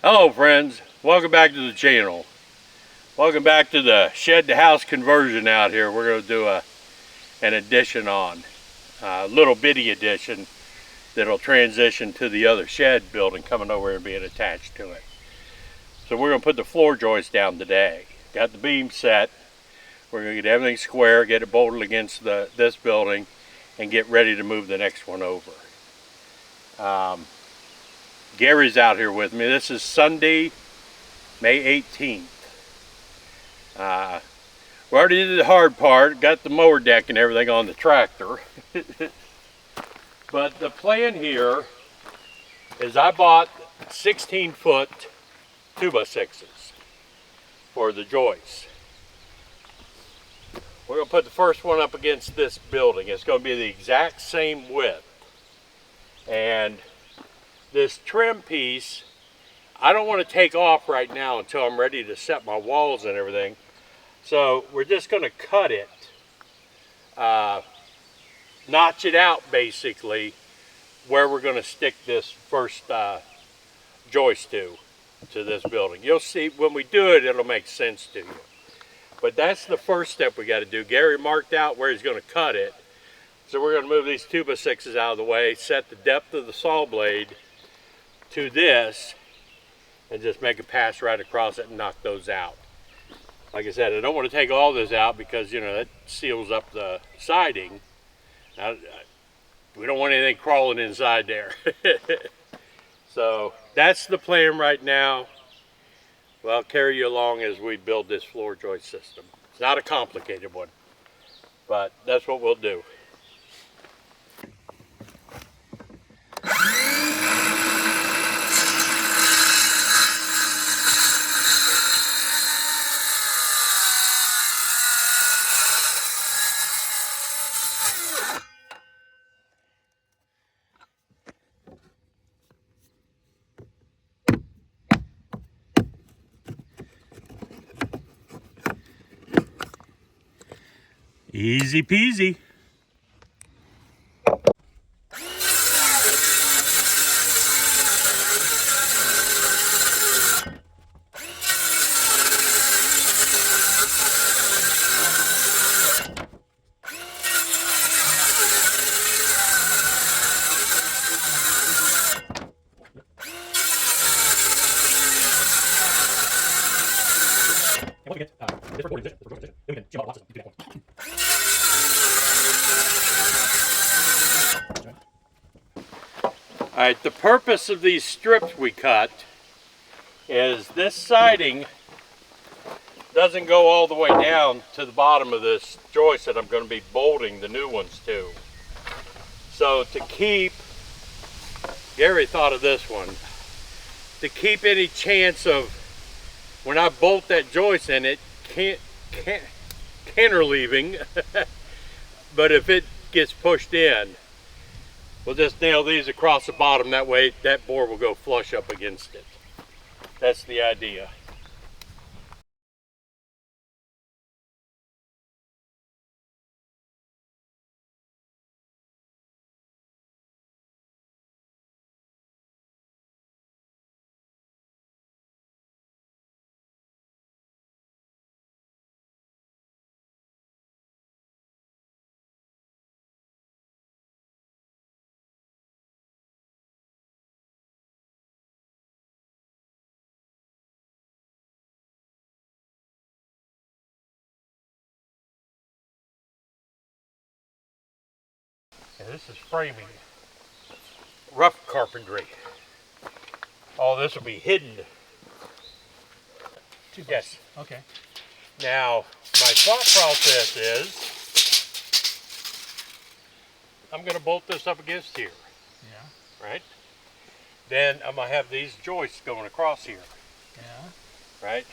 Hello friends, welcome back to the channel. Welcome back to the shed to house conversion out here. We're going to do an addition on, a little bitty addition that'll transition to the other shed building coming over and being attached to it. So we're going to put the floor joist down today. Got the beam set. We're going to get everything square, get it bolted against this building, and get ready to move the next one over. Gary's out here with me. This is Sunday, May 18th. We already did the hard part, got the mower deck and everything on the tractor. But the plan here is I bought 16-foot 2x6s for the joists. We're going to put the first one up against this building. It's going to be the exact same width. And this trim piece, I don't want to take off right now until I'm ready to set my walls and everything. So we're just going to cut it, notch it out basically, where we're going to stick this first joist to this building. You'll see when we do it, it'll make sense to you. But that's the first step we got to do. Gary marked out where he's going to cut it. So we're going to move these 2x6s out of the way, set the depth of the saw blade to this, and just make a pass right across it and knock those out. Like I said, I don't want to take all this out because, you know, that seals up the siding. Now, we don't want anything crawling inside there. So that's the plan right now. Well, I'll carry you along as we build this floor joist system. It's not a complicated one, but that's what we'll do. Easy peasy. Alright, the purpose of these strips we cut is this siding doesn't go all the way down to the bottom of this joist that I'm going to be bolting the new ones to. So to keep, Gary thought of this one, to keep any chance of when I bolt that joist in it, cantilevering, but if it gets pushed in, we'll just nail these across the bottom. That way that board will go flush up against it. That's the idea. And this is framing, rough carpentry. All this will be hidden. Yes. Okay. Now, my thought process is, I'm going to bolt this up against here. Yeah. Right? Then I'm going to have these joists going across here. Yeah. Right?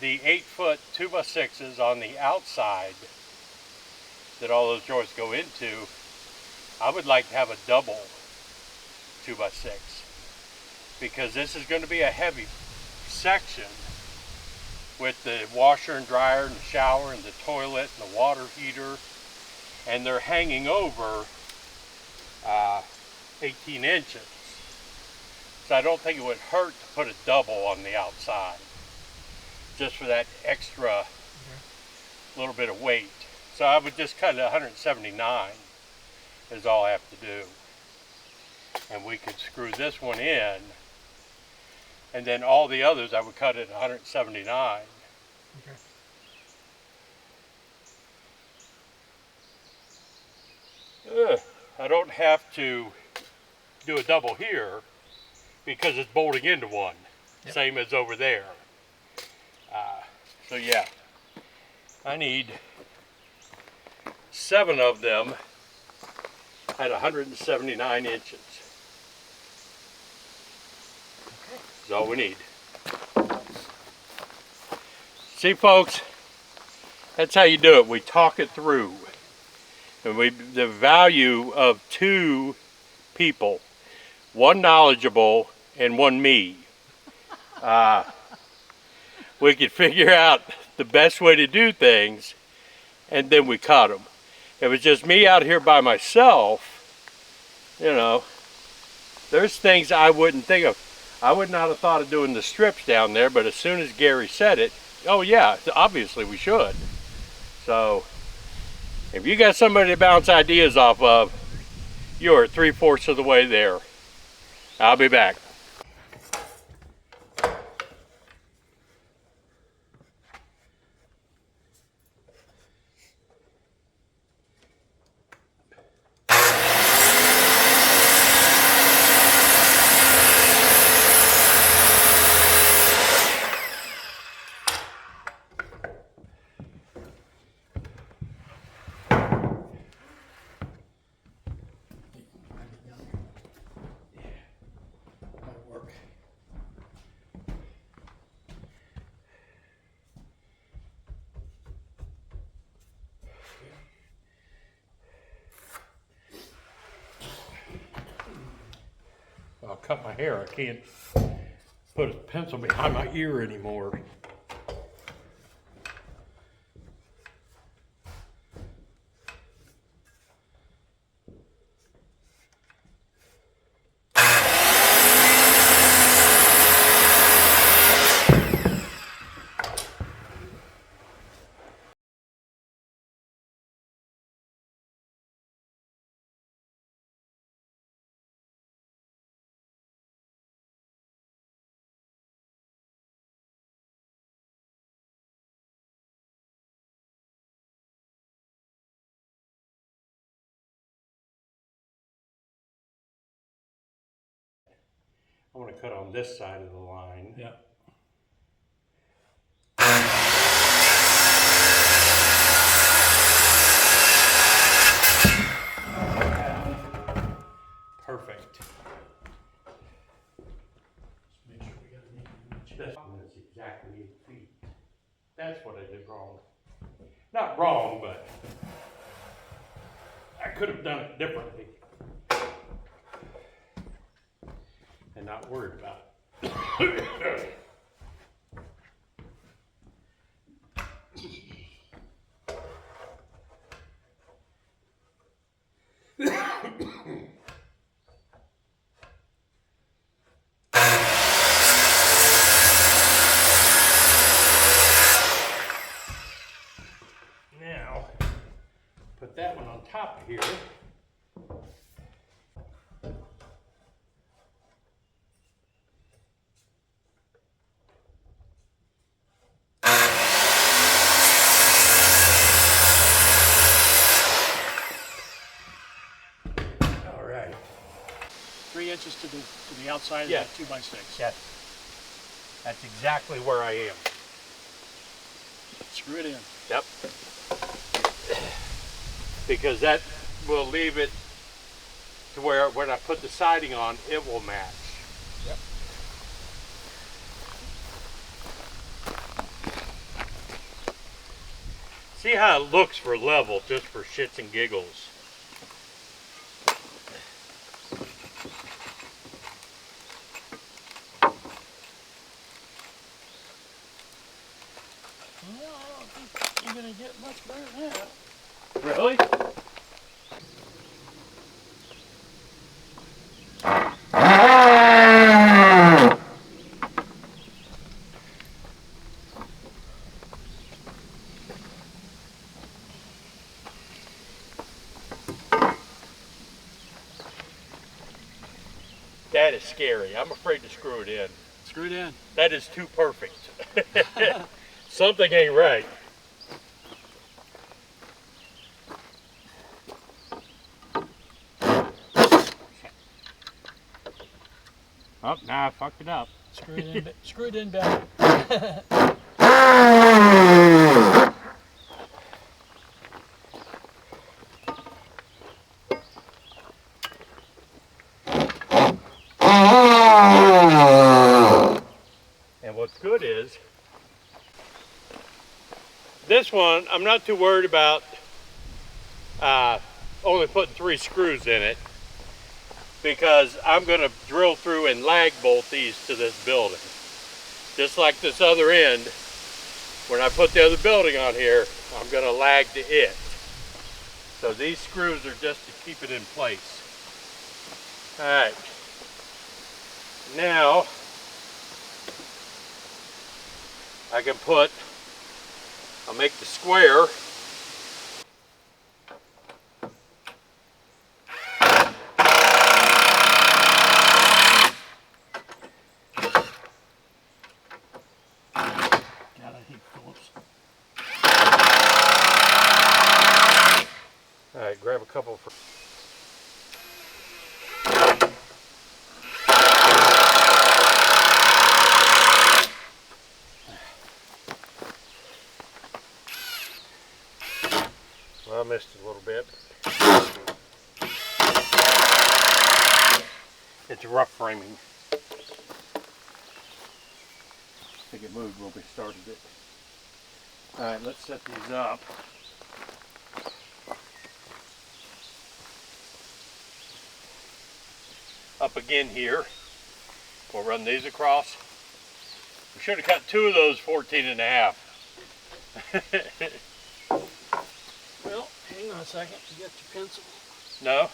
The 8-foot 2x6s on the outside that all those joists go into, I would like to have a double 2x6 because this is going to be a heavy section with the washer and dryer and the shower and the toilet and the water heater, and they're hanging over 18 inches. So I don't think it would hurt to put a double on the outside, just for that extra little bit of weight. So I would just cut it 179 is all I have to do. And we could screw this one in, and then all the others I would cut at 179. Okay. I don't have to do a double here because it's bolting into one, same as over there. So yeah, I need 7 of them at 179 inches. That's all we need. See, folks, that's how you do it. We talk it through. And the value of 2 people, one knowledgeable and one me. We could figure out the best way to do things, and then we cut them. If it was just me out here by myself, you know, there's things I wouldn't think of. I would not have thought of doing the strips down there, but as soon as Gary said it, oh yeah, obviously we should. So, if you got somebody to bounce ideas off of, you're 3/4 of the way there. I'll be back. I'll cut my hair. I can't put a pencil behind my ear anymore. I want to cut on this side of the line. Yeah. Perfect. Make sure we got an inch. This one is exactly 8 feet. That's what I did wrong. Not wrong, but I could have done it differently. And not worried about it. Now, put that one on top of here. All right. 3 inches to the outside of that 2x6. Yes. That's exactly where I am. Screw it in. Yep. Because that will leave it to where when I put the siding on, it will match. Yep. See how it looks for level, just for shits and giggles. Well, I don't think you're going to get much better than that. Really? really. I'm afraid to screw it in. Screw it in. That is too perfect. Something ain't right. Oh, now I fucked it up. Screw it in. Screw it in better. And what's good is, this one, I'm not too worried about only putting 3 screws in it, because I'm going to drill through and lag bolt these to this building. Just like this other end, when I put the other building on here, I'm going to lag to it. So these screws are just to keep it in place. Alright, now I can I'll make the square. God, I hate Phillips. Alright, grab a couple for... Well, I missed it a little bit. It's rough framing. I think it moved when we started it. Alright, let's set these up. Up again here. We'll run these across. We should have cut 2 of those 14.5. Well, hang on a second. You got your pencil? No?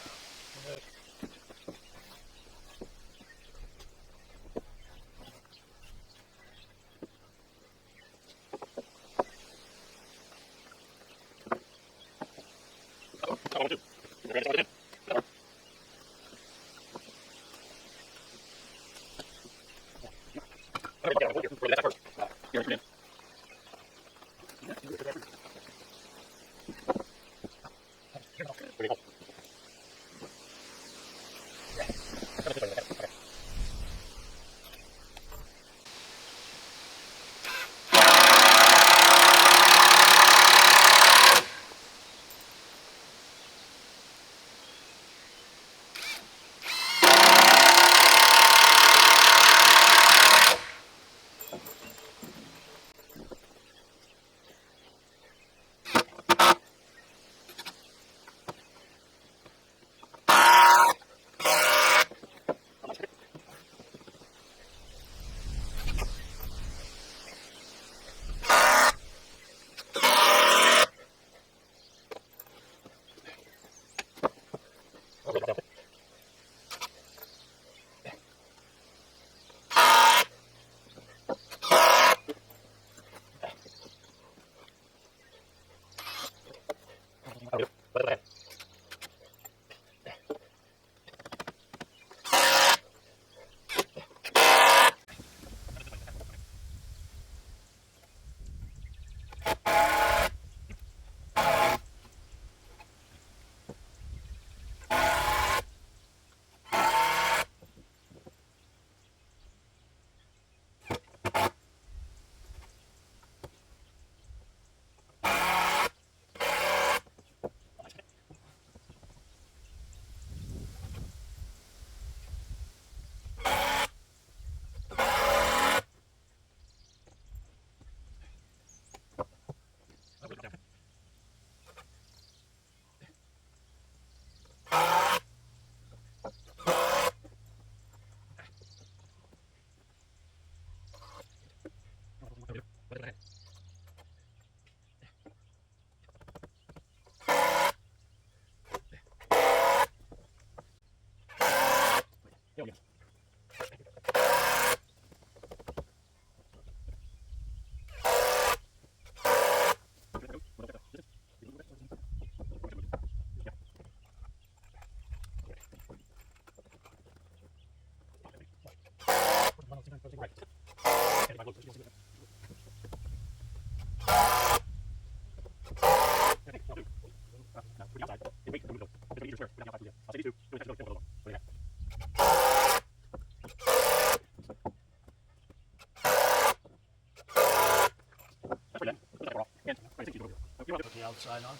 outside on?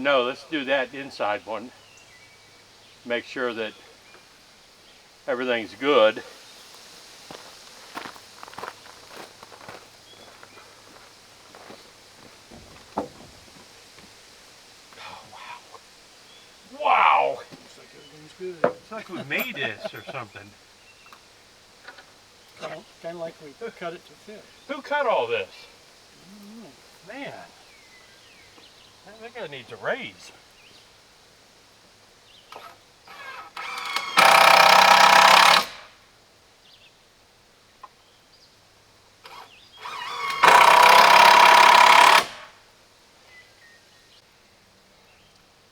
No, let's do that inside one. Make sure that everything's good. Wow! Looks like everything's good. It's like we made this or something. Kind of like we cut it to fit. Who cut all this? I don't know. Man, that guy needs a raise.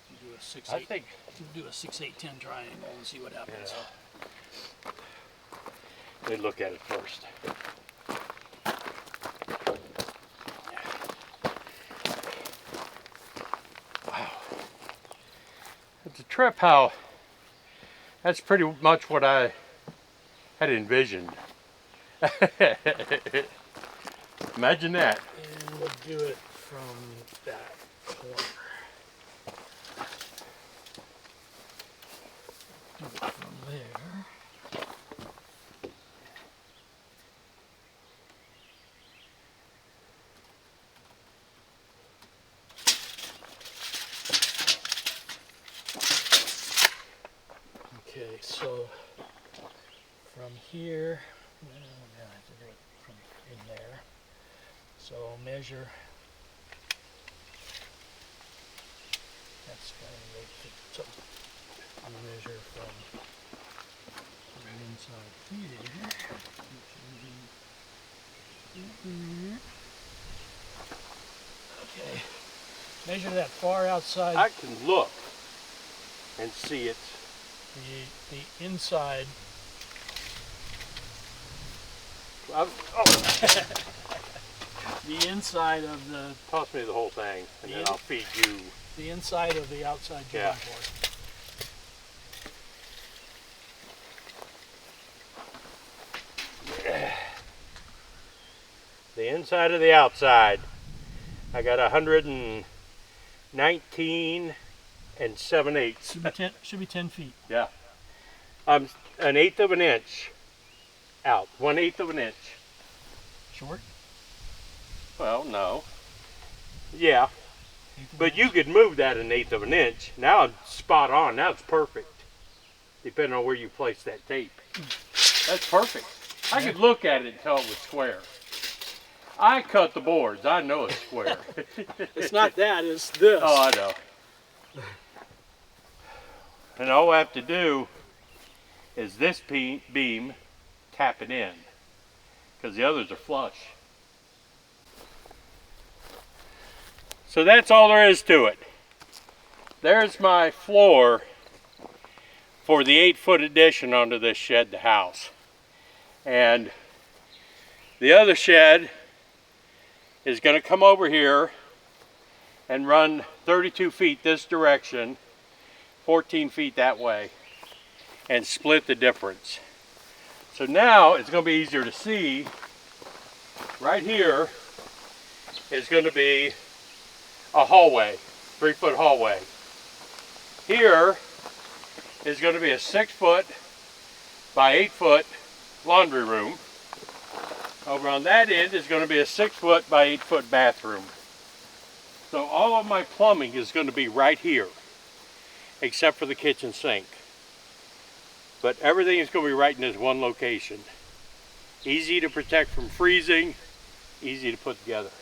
You do a 6/8. I think. You do a 6/8-10 triangle and see what happens. Yeah. Let me look at it first. Wow. It's a trip how that's pretty much what I had envisioned. Imagine that. And we'll do it from that corner. Do it from there. Okay, so from here, well, I have to do it from in there. So measure. That's kind of right. So I'm gonna measure from inside here. Okay. Measure that far outside. I can look and see it. The inside. Oh, The inside of the toss me the whole thing, and then I'll feed you. the inside of the outside joint Yeah. board. The inside of the outside. I got 119 and 7/8. Should be 10 feet. Yeah. An 1/8 of an inch out. 1/8 of an inch. Short. Well, no. Yeah, 1/8 of but an you inch. could move that 1/8 of an inch. Now it's spot on. Now it's perfect. Depending on where you place that tape. That's perfect. I could look at it and tell it was square. I cut the boards. I know it's square. It's not that. It's this. Oh, I know. And all I have to do is this beam tap it in, because the others are flush. So that's all there is to it. There's my floor for the 8-foot addition onto this shed to house. And the other shed is going to come over here and run 32 feet this direction, 14 feet that way, and split the difference. So now it's going to be easier to see. Right here is going to be a hallway, 3-foot hallway. Here is going to be a 6-foot by 8-foot laundry room. Over on that end is going to be a 6-foot by 8-foot bathroom. So all of my plumbing is going to be right here, except for the kitchen sink. But everything is going to be right in this one location. Easy to protect from freezing, easy to put together.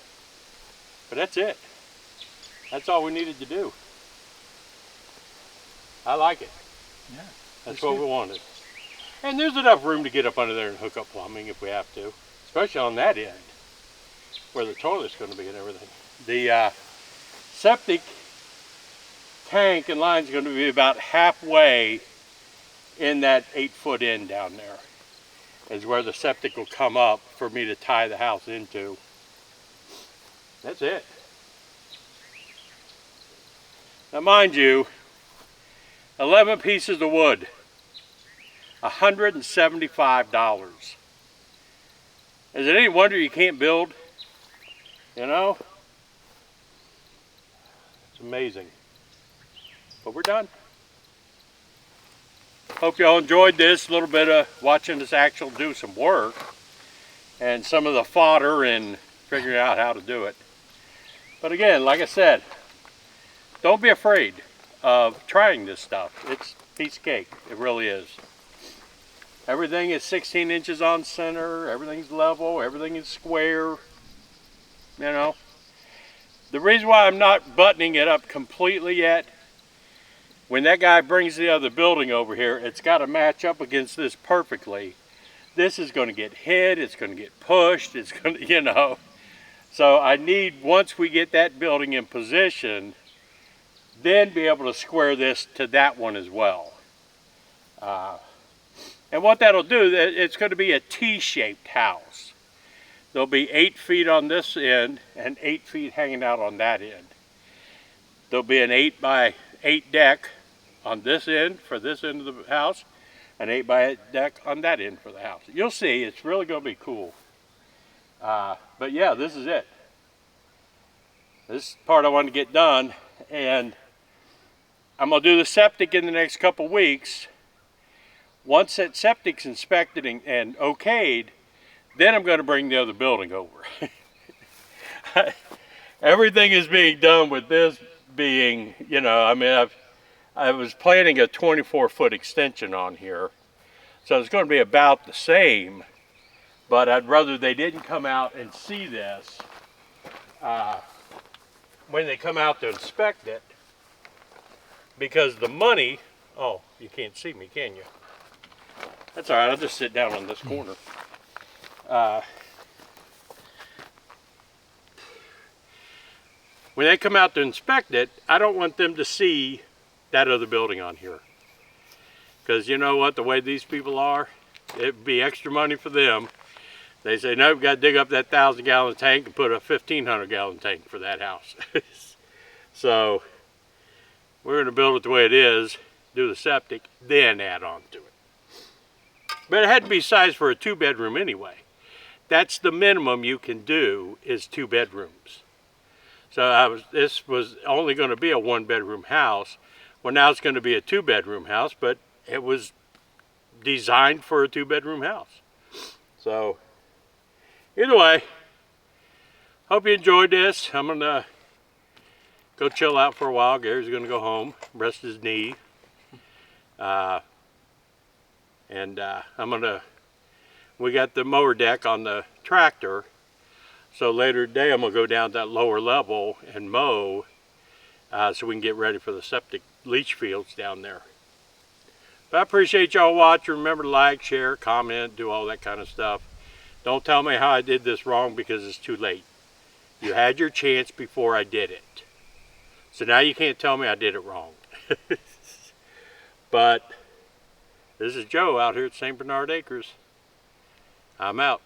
But that's it. That's all we needed to do. I like it. Yeah. That's what we wanted. And there's enough room to get up under there and hook up plumbing if we have to. Especially on that end, where the toilet's going to be and everything. The septic tank and line's going to be about halfway in that 8-foot end down there. Is where the septic will come up for me to tie the house into. That's it. Now mind you, 11 pieces of wood, $175. Is it any wonder you can't build? You know? It's amazing. But we're done. Hope y'all enjoyed this little bit of watching us actually do some work and some of the fodder and figuring out how to do it. But again, like I said, don't be afraid of trying this stuff. It's a piece of cake. It really is. Everything is 16 inches on center. Everything's level. Everything is square. You know. The reason why I'm not buttoning it up completely yet, when that guy brings the other building over here, it's got to match up against this perfectly. This is going to get hit. It's going to get pushed. It's going to, you know. So I need, once we get that building in position, then be able to square this to that one as well. And what that'll do, it's going to be a T-shaped house. There'll be 8 feet on this end and 8 feet hanging out on that end. There'll be an 8 by 8 deck on this end for this end of the house, an 8 by 8 deck on that end for the house. You'll see, it's really going to be cool. But yeah, this is it. This part I want to get done, and I'm going to do the septic in the next couple weeks. Once that septic's inspected and okayed, then I'm going to bring the other building over. Everything is being done with this being, you know, I mean, I was planning a 24-foot extension on here. So it's going to be about the same, but I'd rather they didn't come out and see this when they come out to inspect it, because the money, oh, you can't see me, can you? That's all right, I'll just sit down on this corner. When they come out to inspect it, I don't want them to see that other building on here. Because you know what, the way these people are, it'd be extra money for them. They say, no, we've got to dig up that 1,000-gallon tank and put a 1,500-gallon tank for that house. So we're going to build it the way it is, do the septic, then add on to it. But it had to be sized for a 2-bedroom anyway. That's the minimum you can do, is 2 bedrooms. So this was only going to be a 1-bedroom house. Well, now it's going to be a 2-bedroom house, but it was designed for a 2-bedroom house. So either way, hope you enjoyed this. I'm going to go chill out for a while. Gary's going to go home, rest his knee. We got the mower deck on the tractor, so later today I'm going to go down to that lower level and mow so we can get ready for the septic leach fields down there. But I appreciate y'all watching. Remember to like, share, comment, do all that kind of stuff. Don't tell me how I did this wrong, because it's too late. You had your chance before I did it. So now you can't tell me I did it wrong. But this is Joe out here at St. Bernard Acres. I'm out.